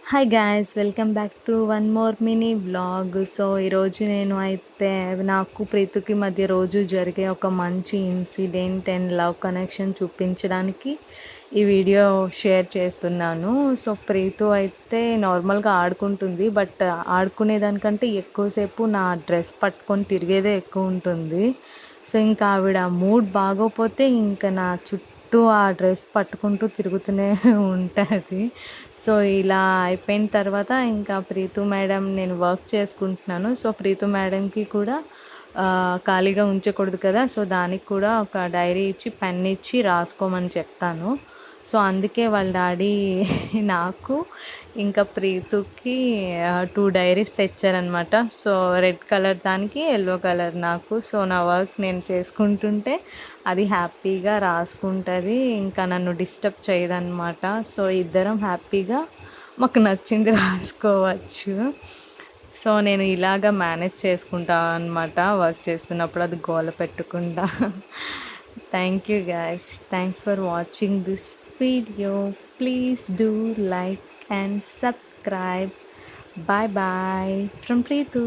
Hi guys, welcome back to one more mini vlog. So ఈరోజు నేను అయితే నాకు ప్రీతుకి మధ్య రోజు జరిగే ఒక మంచి ఇన్సిడెంట్ అండ్ లవ్ కనెక్షన్ చూపించడానికి ఈ వీడియో షేర్ చేస్తున్నాను. సో ప్రీతు అయితే నార్మల్గా ఆడుకుంటుంది, బట్ ఆడుకునేదానికంటే ఎక్కువసేపు నా డ్రెస్ పట్టుకొని తిరిగేదే ఎక్కువ ఉంటుంది. సో ఇంకా ఆవిడ మూడ్ బాగోపోతే ఇంకా నా చుట్టూ ఆ డ్రెస్ పట్టుకుంటూ తిరుగుతూనే ఉంటుంది. సో ఇలా అయిపోయిన తర్వాత ఇంకా ప్రీతు మేడం, నేను వర్క్ చేసుకుంటున్నాను. సో ప్రీతు మేడంకి కూడా ఖాళీగా ఉంచకూడదు కదా, సో దానికి కూడా ఒక డైరీ ఇచ్చి పెన్ ఇచ్చి రాసుకోమని చెప్తాను. సో అందుకే వాళ్ళ డాడీ నాకు ఇంకా ప్రీతుకి 2 డైరీస్ తెచ్చారనమాట. సో రెడ్ కలర్ దానికి, ఎల్లో కలర్ నాకు. సో నా వర్క్ నేను చేసుకుంటుంటే అది హ్యాపీగా రాసుకుంటుంది, ఇంకా నన్ను డిస్టర్బ్ చేయదన్నమాట. సో ఇద్దరం హ్యాపీగా మాకు నచ్చింది రాసుకోవచ్చు. సో నేను ఇలాగ మేనేజ్ చేసుకుంటా అనమాట వర్క్ చేస్తున్నప్పుడు, అది గోల పెట్టకుండా. Thank you guys, thanks for watching this video. Please do like and subscribe. Bye bye from Preetu.